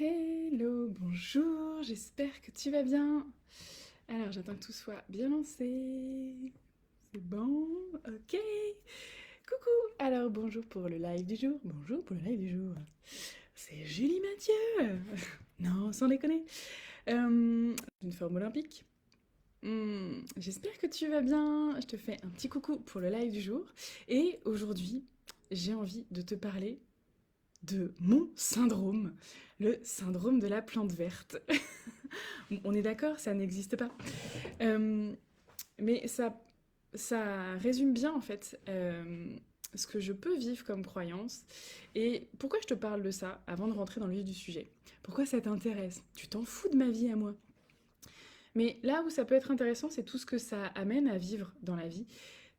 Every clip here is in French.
Hello, bonjour, j'espère que tu vas bien. Alors, j'attends que tout soit bien lancé. C'est bon, ok. Coucou, alors bonjour pour le live du jour. Bonjour pour le live du jour. C'est Julie Mathieu. Non, sans déconner. Une forme olympique. J'espère que tu vas bien. Je te fais un petit coucou pour le live du jour. Et aujourd'hui, j'ai envie de te parler de mon syndrome, le syndrome de la plante verte. On est d'accord, ça n'existe pas. Euh, mais ça résume bien en fait ce que je peux vivre comme croyance. Et pourquoi je te parle de ça avant de rentrer dans le vif du sujet? Pourquoi ça t'intéresse? Tu t'en fous de ma vie à moi? Mais là où ça peut être intéressant, c'est tout ce que ça amène à vivre dans la vie,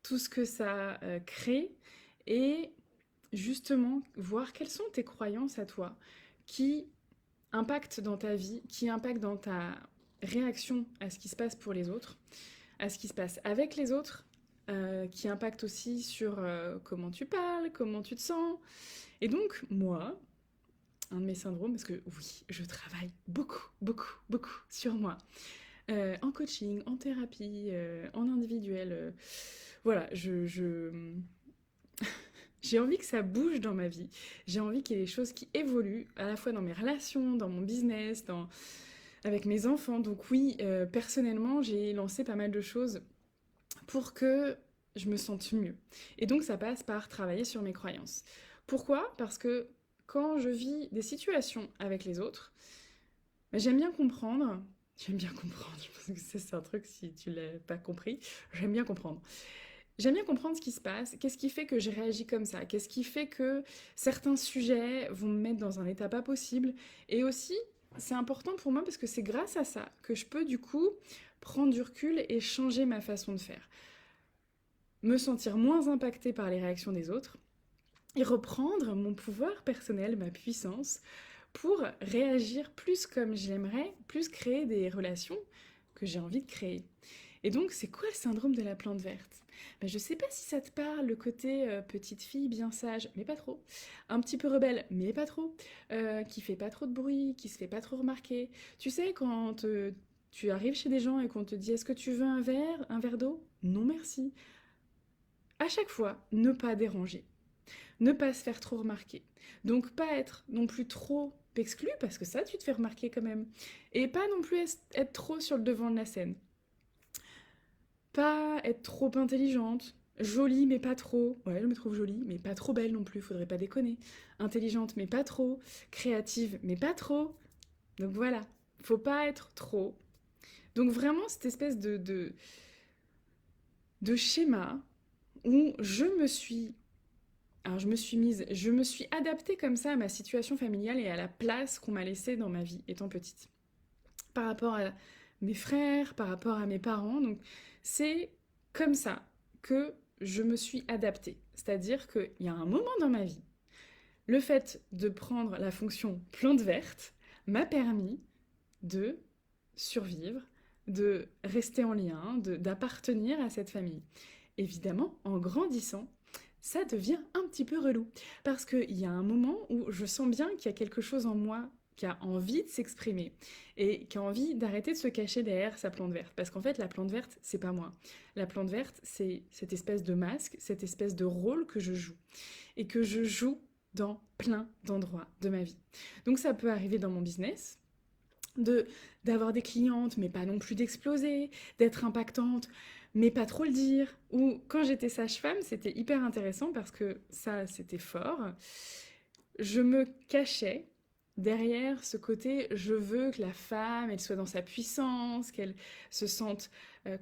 tout ce que ça crée et justement voir quelles sont tes croyances à toi qui impactent dans ta vie, qui impactent dans ta réaction à ce qui se passe pour les autres, à ce qui se passe avec les autres, qui impactent aussi sur comment tu parles, comment tu te sens. Et donc, moi, un de mes syndromes, parce que oui, je travaille beaucoup, beaucoup, beaucoup sur moi, en coaching, en thérapie, en individuel. Voilà, j'ai envie que ça bouge dans ma vie. J'ai envie qu'il y ait des choses qui évoluent, à la fois dans mes relations, dans mon business, avec mes enfants. Donc oui, personnellement, j'ai lancé pas mal de choses pour que je me sente mieux. Et donc ça passe par travailler sur mes croyances. Pourquoi? Parce que quand je vis des situations avec les autres, bah, j'aime bien comprendre. J'aime bien comprendre, je pense que ça, c'est un truc si tu l'as pas compris. J'aime bien comprendre. J'aime bien comprendre ce qui se passe, qu'est-ce qui fait que j'ai réagi comme ça, qu'est-ce qui fait que certains sujets vont me mettre dans un état pas possible. Et aussi, c'est important pour moi parce que c'est grâce à ça que je peux du coup prendre du recul et changer ma façon de faire. Me sentir moins impactée par les réactions des autres et reprendre mon pouvoir personnel, ma puissance, pour réagir plus comme je l'aimerais, plus créer des relations que j'ai envie de créer. Et donc, c'est quoi le syndrome de la plante verte? Ben, je sais pas si ça te parle, le côté petite fille bien sage, mais pas trop. Un petit peu rebelle, mais pas trop. Qui fait pas trop de bruit, qui se fait pas trop remarquer. Tu sais, quand tu arrives chez des gens et qu'on te dit est-ce que tu veux un verre d'eau? Non merci. À chaque fois, ne pas déranger, ne pas se faire trop remarquer. Donc pas être non plus trop exclu, parce que ça, tu te fais remarquer quand même. Et pas non plus être trop sur le devant de la scène. Pas être trop intelligente, jolie mais pas trop. Ouais, je me trouve jolie, mais pas trop belle non plus, faudrait pas déconner. Intelligente mais pas trop, créative mais pas trop. Donc voilà, faut pas être trop. Donc vraiment cette espèce de schéma où je me suis adaptée comme ça à ma situation familiale et à la place qu'on m'a laissée dans ma vie étant petite. Par rapport à mes frères, par rapport à mes parents. Donc c'est comme ça que je me suis adaptée. C'est-à-dire qu'il y a un moment dans ma vie, le fait de prendre la fonction plante verte m'a permis de survivre, de rester en lien, d'appartenir à cette famille. Évidemment, en grandissant, ça devient un petit peu relou. Parce qu'il y a un moment où je sens bien qu'il y a quelque chose en moi qui a envie de s'exprimer et qui a envie d'arrêter de se cacher derrière sa plante verte. Parce qu'en fait, la plante verte, c'est pas moi. La plante verte, c'est cette espèce de masque, cette espèce de rôle que je joue. Et que je joue dans plein d'endroits de ma vie. Donc ça peut arriver dans mon business, de d'avoir des clientes, mais pas non plus d'exploser, d'être impactante, mais pas trop le dire. Ou quand j'étais sage-femme, c'était hyper intéressant parce que ça, c'était fort. Je me cachais derrière ce côté je veux que la femme, elle soit dans sa puissance, qu'elle se sente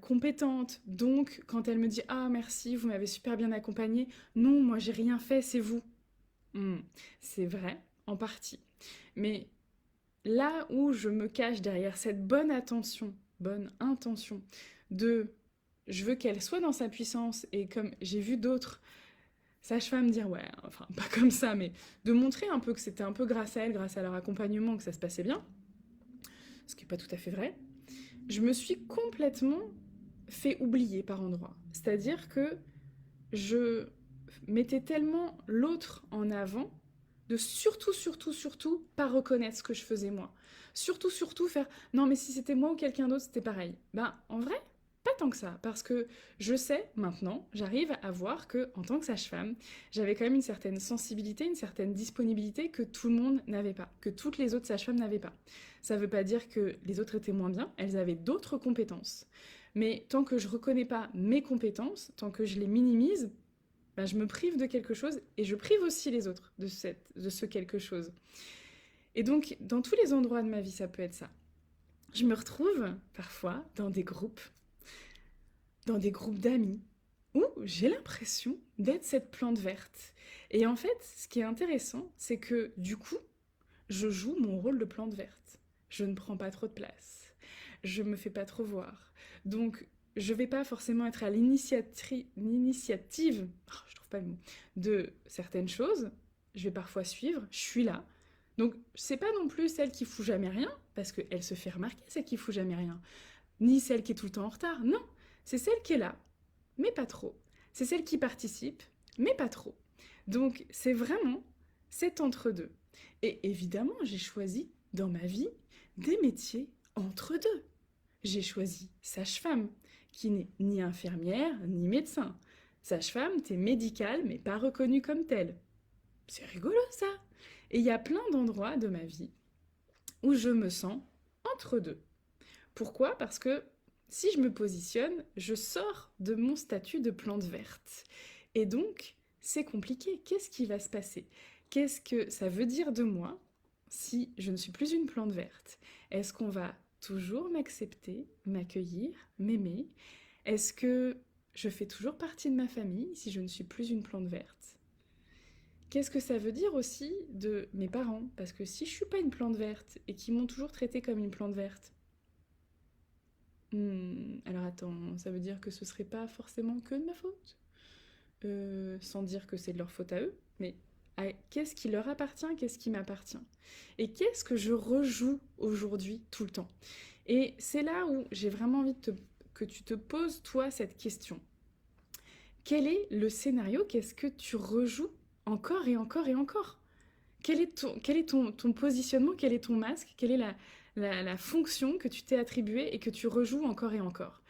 compétente. Donc, quand elle me dit ah merci, vous m'avez super bien accompagnée, non, moi j'ai rien fait, c'est vous. Hmm, c'est vrai, en partie. Mais là où je me cache derrière cette bonne intention de je veux qu'elle soit dans sa puissance et comme j'ai vu d'autres sages-femmes dire ouais, enfin pas comme ça, mais de montrer un peu que c'était un peu grâce à elles, grâce à leur accompagnement que ça se passait bien, ce qui n'est pas tout à fait vrai, je me suis complètement fait oublier par endroits. C'est-à-dire que je mettais tellement l'autre en avant de surtout, surtout, surtout pas reconnaître ce que je faisais moi. Surtout, surtout faire non, mais si c'était moi ou quelqu'un d'autre, c'était pareil. Ben, en vrai, pas tant que ça, parce que je sais maintenant, j'arrive à voir que en tant que sage-femme, j'avais quand même une certaine sensibilité, une certaine disponibilité que tout le monde n'avait pas, que toutes les autres sages-femmes n'avaient pas. Ça veut pas dire que les autres étaient moins bien, elles avaient d'autres compétences. Mais tant que je reconnais pas mes compétences, tant que je les minimise, ben je me prive de quelque chose et je prive aussi les autres de ce quelque chose. Et donc, dans tous les endroits de ma vie, ça peut être ça. Je me retrouve parfois dans des groupes d'amis, où j'ai l'impression d'être cette plante verte. Et en fait, ce qui est intéressant, c'est que du coup, je joue mon rôle de plante verte. Je ne prends pas trop de place. Je me fais pas trop voir. Donc, je vais pas forcément être à l'initiative, oh, je trouve pas le mot, de certaines choses. Je vais parfois suivre, je suis là. Donc, c'est pas non plus celle qui fout jamais rien, parce qu'elle se fait remarquer, celle qui fout jamais rien. Ni celle qui est tout le temps en retard, non. C'est celle qui est là, mais pas trop. C'est celle qui participe, mais pas trop. Donc, c'est vraiment cet entre-deux. Et évidemment, j'ai choisi dans ma vie des métiers entre deux. J'ai choisi sage-femme, qui n'est ni infirmière ni médecin. Sage-femme, t'es médicale mais pas reconnue comme telle. C'est rigolo ça. Et il y a plein d'endroits de ma vie où je me sens entre deux. Pourquoi? Parce que si je me positionne, je sors de mon statut de plante verte. Et donc, c'est compliqué. Qu'est-ce qui va se passer? Qu'est-ce que ça veut dire de moi si je ne suis plus une plante verte? Est-ce qu'on va toujours m'accepter, m'accueillir, m'aimer? Est-ce que je fais toujours partie de ma famille si je ne suis plus une plante verte? Qu'est-ce que ça veut dire aussi de mes parents? Parce que si je suis pas une plante verte et qu'ils m'ont toujours traitée comme une plante verte, alors attends, ça veut dire que ce serait pas forcément que de ma faute? Sans dire que c'est de leur faute à eux, mais qu'est-ce qui leur appartient, qu'est-ce qui m'appartient? Et qu'est-ce que je rejoue aujourd'hui tout le temps? Et c'est là où j'ai vraiment envie que tu te poses, toi, cette question. Quel est le scénario? Qu'est-ce que tu rejoues encore et encore et encore? Quel est ton positionnement? Quel est ton masque? Quelle est la fonction que tu t'es attribuée et que tu rejoues encore et encore?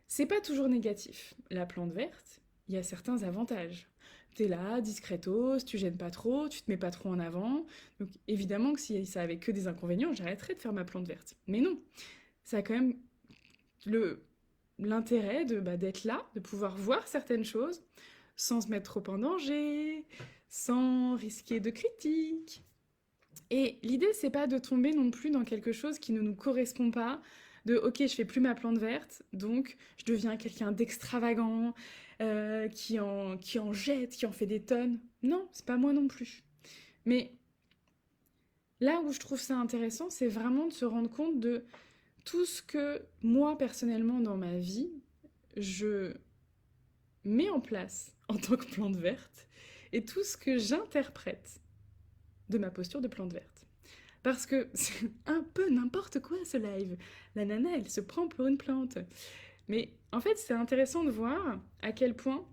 C'est pas toujours négatif. La plante verte, il y a certains avantages. T'es là, discretos, tu gênes pas trop, tu te mets pas trop en avant. Donc évidemment que si ça avait que des inconvénients, j'arrêterais de faire ma plante verte. Mais non, ça a quand même l'intérêt d'être là, de pouvoir voir certaines choses sans se mettre trop en danger, sans risquer de critiques. Et l'idée, c'est pas de tomber non plus dans quelque chose qui ne nous correspond pas, de ok, je fais plus ma plante verte, donc je deviens quelqu'un d'extravagant, qui en jette, qui en fait des tonnes. Non, c'est pas moi non plus. Mais là où je trouve ça intéressant, c'est vraiment de se rendre compte de tout ce que moi, personnellement, dans ma vie, je mets en place en tant que plante verte, et tout ce que j'interprète de ma posture de plante verte. Parce que c'est un peu n'importe quoi ce live. La nana, elle se prend pour une plante. Mais en fait, c'est intéressant de voir à quel point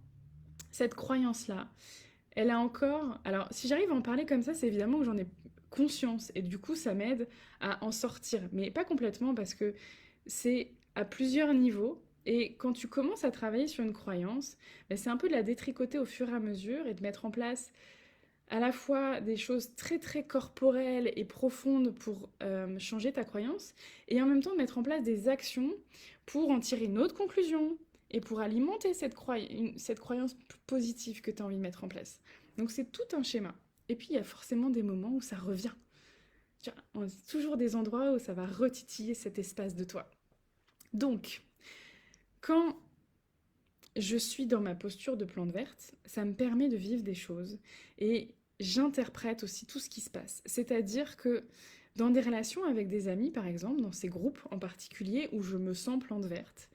cette croyance-là, elle a encore... Alors, si j'arrive à en parler comme ça, c'est évidemment que j'en ai conscience. Et du coup, ça m'aide à en sortir. Mais pas complètement, parce que c'est à plusieurs niveaux. Et quand tu commences à travailler sur une croyance, ben c'est un peu de la détricoter au fur et à mesure et de mettre en place à la fois des choses très très corporelles et profondes pour changer ta croyance, et en même temps mettre en place des actions pour en tirer une autre conclusion et pour alimenter cette croyance positive que tu as envie de mettre en place. Donc c'est tout un schéma. Et puis il y a forcément des moments où ça revient. Il y a toujours des endroits où ça va retitiller cet espace de toi. Donc, quand je suis dans ma posture de plante verte, ça me permet de vivre des choses et j'interprète aussi tout ce qui se passe. C'est-à-dire que dans des relations avec des amis, par exemple, dans ces groupes en particulier où je me sens plante verte,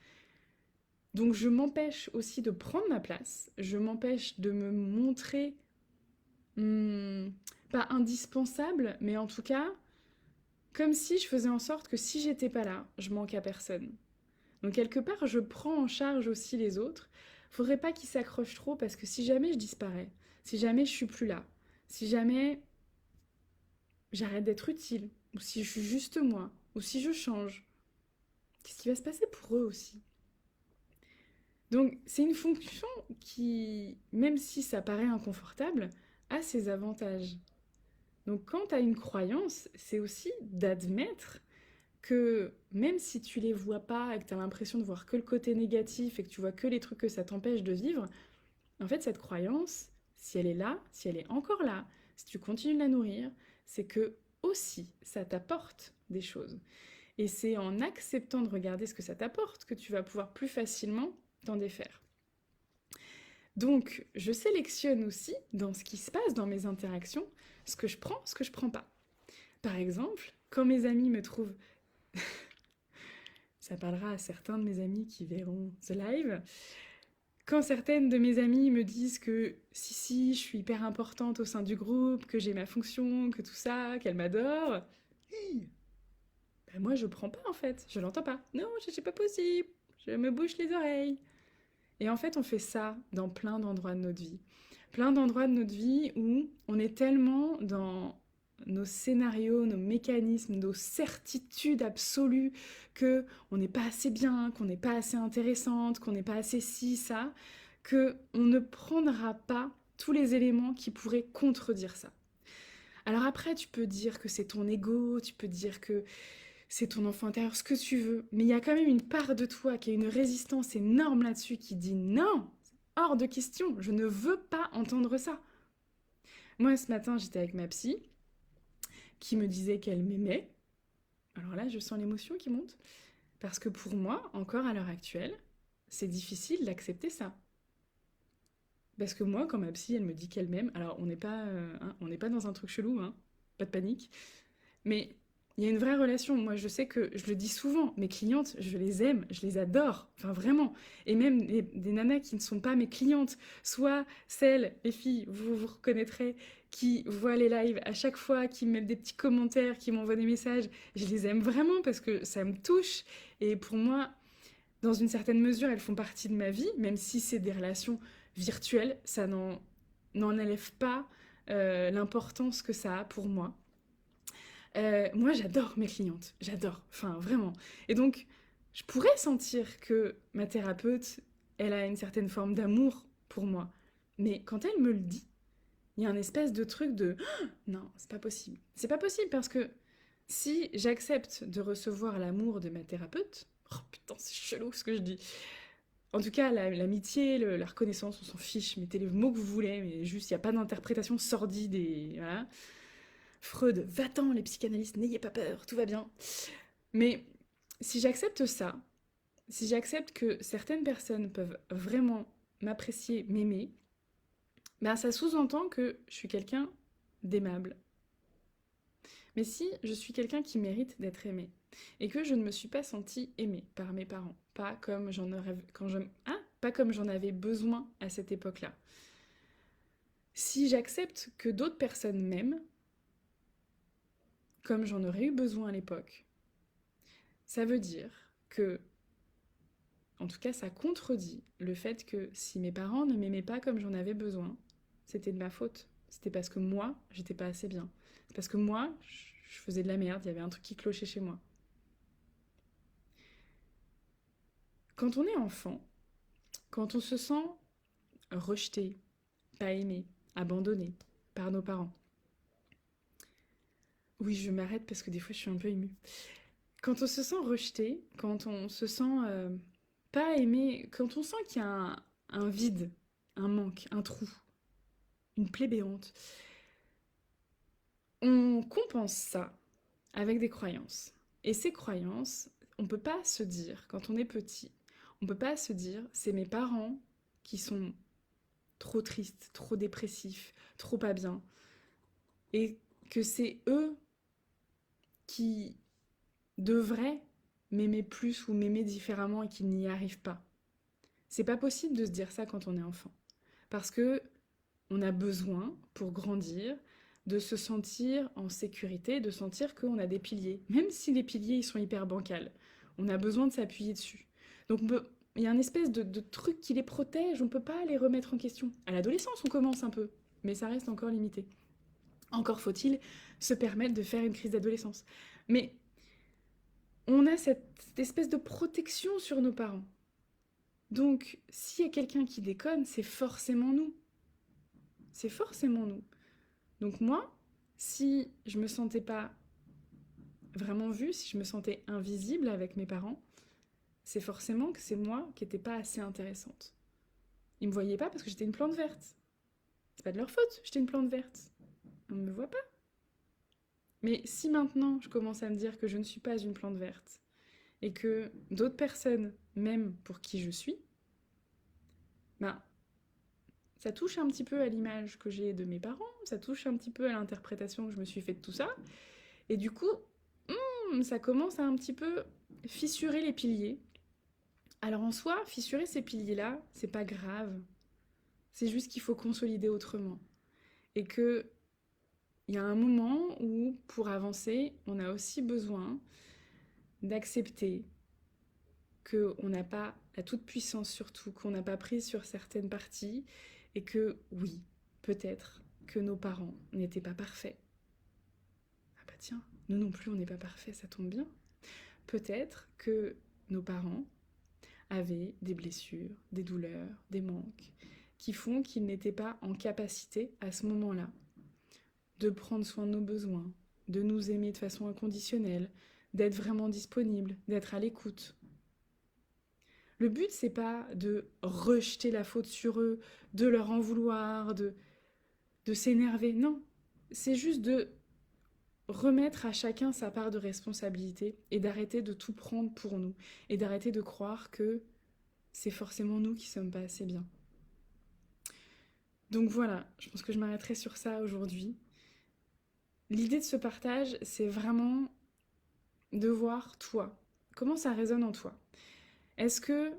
donc je m'empêche aussi de prendre ma place, je m'empêche de me montrer pas indispensable, mais en tout cas comme si je faisais en sorte que si j'étais pas là, je manque à personne. Donc quelque part, je prends en charge aussi les autres. Faudrait pas qu'ils s'accrochent trop parce que si jamais je disparais, si jamais je suis plus là, si jamais j'arrête d'être utile, ou si je suis juste moi, ou si je change, qu'est-ce qui va se passer pour eux aussi? Donc c'est une fonction qui, même si ça paraît inconfortable, a ses avantages. Donc quand tu as une croyance, c'est aussi d'admettre que même si tu les vois pas et que tu as l'impression de voir que le côté négatif et que tu vois que les trucs que ça t'empêche de vivre, en fait cette croyance, si elle est là, si elle est encore là, si tu continues de la nourrir, c'est que aussi ça t'apporte des choses. Et c'est en acceptant de regarder ce que ça t'apporte que tu vas pouvoir plus facilement t'en défaire. Donc, je sélectionne aussi, dans ce qui se passe dans mes interactions, ce que je prends, ce que je prends pas. Par exemple, quand mes amis me trouvent, ça parlera à certains de mes amis qui verront ce live, quand certaines de mes amies me disent que si, je suis hyper importante au sein du groupe, que j'ai ma fonction, que tout ça, qu'elles m'adorent, ben moi je prends pas en fait, je l'entends pas. Non, c'est pas possible, je me bouche les oreilles. Et en fait, on fait ça dans plein d'endroits de notre vie. Plein d'endroits de notre vie où on est tellement dans nos scénarios, nos mécanismes, nos certitudes absolues que on n'est pas assez bien, qu'on n'est pas assez intéressante, qu'on n'est pas assez ci, ça, que on ne prendra pas tous les éléments qui pourraient contredire ça. Alors après, tu peux dire que c'est ton ego, tu peux dire que c'est ton enfant intérieur, ce que tu veux. Mais il y a quand même une part de toi qui a une résistance énorme là-dessus qui dit non, hors de question, je ne veux pas entendre ça. Moi, ce matin, j'étais avec ma psy qui me disait qu'elle m'aimait. Alors là, je sens l'émotion qui monte. Parce que pour moi, encore à l'heure actuelle, c'est difficile d'accepter ça. Parce que moi, quand ma psy, elle me dit qu'elle m'aime, alors on n'est pas dans un truc chelou, hein, pas de panique, mais il y a une vraie relation. Moi, je sais que je le dis souvent, mes clientes, je les aime, je les adore, enfin vraiment. Et même des nanas qui ne sont pas mes clientes, soit celles, les filles, vous vous reconnaîtrez, qui voient les lives à chaque fois, qui me mettent des petits commentaires, qui m'envoient des messages, je les aime vraiment parce que ça me touche. Et pour moi, dans une certaine mesure, elles font partie de ma vie, même si c'est des relations virtuelles, ça n'en enlève pas l'importance que ça a pour moi. Moi, j'adore mes clientes, j'adore, enfin vraiment. Et donc, je pourrais sentir que ma thérapeute, elle a une certaine forme d'amour pour moi. Mais quand elle me le dit, il y a un espèce de truc de «Ah, non, c'est pas possible. C'est pas possible parce que si j'accepte de recevoir l'amour de ma thérapeute, oh putain, c'est chelou ce que je dis. En tout cas, l'amitié, la reconnaissance, on s'en fiche, mettez les mots que vous voulez, mais juste, il n'y a pas d'interprétation sordide et voilà. Freud, va-t'en, les psychanalystes, n'ayez pas peur, tout va bien. Mais si j'accepte ça, si j'accepte que certaines personnes peuvent vraiment m'apprécier, m'aimer, ben ça sous-entend que je suis quelqu'un d'aimable. Mais si je suis quelqu'un qui mérite d'être aimé, et que je ne me suis pas sentie aimée par mes parents, pas comme pas comme j'en avais besoin à cette époque-là. Si j'accepte que d'autres personnes m'aiment, comme j'en aurais eu besoin à l'époque, ça veut dire que, en tout cas, ça contredit le fait que si mes parents ne m'aimaient pas comme j'en avais besoin, c'était de ma faute. C'était parce que moi, j'étais pas assez bien. C'est parce que moi, je faisais de la merde, il y avait un truc qui clochait chez moi. Quand on est enfant, quand on se sent rejeté, pas aimé, abandonné par nos parents. Oui, je m'arrête parce que des fois je suis un peu émue. Quand on se sent rejeté, quand on se sent pas aimé, quand on sent qu'il y a un vide, un manque, un trou, une plaie béante, on compense ça avec des croyances. Et ces croyances, on ne peut pas se dire, quand on est petit, on ne peut pas se dire, c'est mes parents qui sont trop tristes, trop dépressifs, trop pas bien, et que c'est eux qui devraient m'aimer plus ou m'aimer différemment et qui n'y arrivent pas. C'est pas possible de se dire ça quand on est enfant. Parce que on a besoin, pour grandir, de se sentir en sécurité, de sentir qu'on a des piliers. Même si les piliers ils sont hyper bancals, on a besoin de s'appuyer dessus. Donc il y a une espèce de truc qui les protège, on peut pas les remettre en question. À l'adolescence, on commence un peu, mais ça reste encore limité. Encore faut-il se permettre de faire une crise d'adolescence. Mais on a cette espèce de protection sur nos parents. Donc, s'il y a quelqu'un qui déconne, c'est forcément nous. C'est forcément nous. Donc moi, si je me sentais pas vraiment vue, si je me sentais invisible avec mes parents, c'est forcément que c'est moi qui n'étais pas assez intéressante. Ils me voyaient pas parce que j'étais une plante verte. C'est pas de leur faute, j'étais une plante verte. On ne me voit pas. Mais si maintenant je commence à me dire que je ne suis pas une plante verte et que d'autres personnes m'aiment pour qui je suis, ben ça touche un petit peu à l'image que j'ai de mes parents, ça touche un petit peu à l'interprétation que je me suis faite de tout ça. Et du coup, ça commence à un petit peu fissurer les piliers. Alors en soi, fissurer ces piliers-là, c'est pas grave. C'est juste qu'il faut consolider autrement. Et que il y a un moment où, pour avancer, on a aussi besoin d'accepter qu'on n'a pas la toute-puissance surtout, qu'on n'a pas prise sur certaines parties, et que oui, peut-être que nos parents n'étaient pas parfaits. Ah bah tiens, nous non plus on n'est pas parfaits, ça tombe bien. Peut-être que nos parents avaient des blessures, des douleurs, des manques, qui font qu'ils n'étaient pas en capacité à ce moment-là de prendre soin de nos besoins, de nous aimer de façon inconditionnelle, d'être vraiment disponible, d'être à l'écoute. Le but, c'est pas de rejeter la faute sur eux, de leur en vouloir, de s'énerver. Non, c'est juste de remettre à chacun sa part de responsabilité et d'arrêter de tout prendre pour nous et d'arrêter de croire que c'est forcément nous qui sommes pas assez bien. Donc voilà, je pense que je m'arrêterai sur ça aujourd'hui. L'idée de ce partage, c'est vraiment de voir toi, comment ça résonne en toi. Est-ce que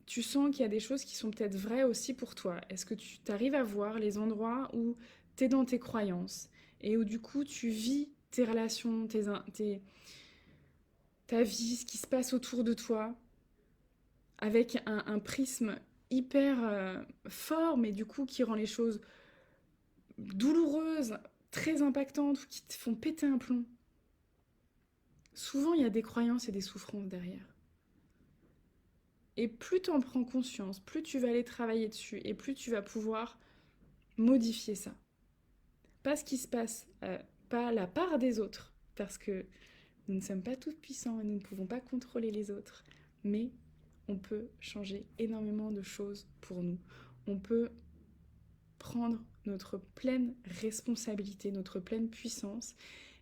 tu sens qu'il y a des choses qui sont peut-être vraies aussi pour toi? Est-ce que tu arrives à voir les endroits où tu es dans tes croyances et où du coup tu vis tes relations, ta vie, ce qui se passe autour de toi, avec un prisme hyper fort, mais du coup qui rend les choses douloureuses, très impactantes, ou qui te font péter un plomb? Souvent, il y a des croyances et des souffrances derrière. Et plus tu en prends conscience, plus tu vas aller travailler dessus, et plus tu vas pouvoir modifier ça. Pas ce qui se passe, pas la part des autres, parce que nous ne sommes pas tous puissants et nous ne pouvons pas contrôler les autres, mais on peut changer énormément de choses pour nous. On peut prendre notre pleine responsabilité, notre pleine puissance,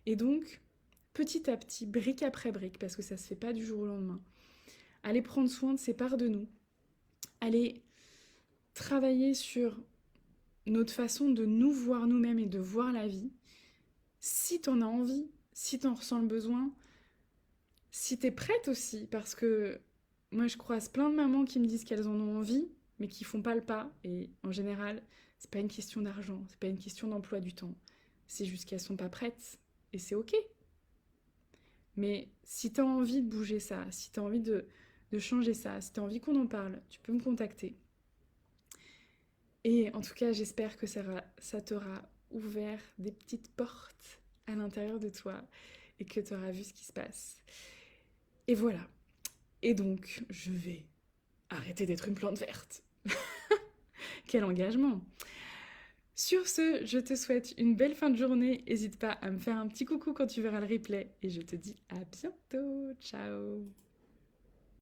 et donc, petit à petit, brique après brique, parce que ça se fait pas du jour au lendemain, aller prendre soin de ces parts de nous, aller travailler sur notre façon de nous voir nous-mêmes et de voir la vie, si t'en as envie, si t'en ressens le besoin, si t'es prête aussi, parce que moi je croise plein de mamans qui me disent qu'elles en ont envie, mais qui font pas le pas, et en général, c'est pas une question d'argent, c'est pas une question d'emploi du temps, c'est juste qu'elles sont pas prêtes, et c'est ok. Mais si t'as envie de bouger ça, si t'as envie de changer ça, si t'as envie qu'on en parle, tu peux me contacter. Et en tout cas, j'espère que ça t'aura ouvert des petites portes à l'intérieur de toi et que tu auras vu ce qui se passe. Et voilà. Et donc, je vais arrêter d'être une plante verte. Quel engagement! Sur ce, je te souhaite une belle fin de journée. N'hésite pas à me faire un petit coucou quand tu verras le replay. Et je te dis à bientôt. Ciao!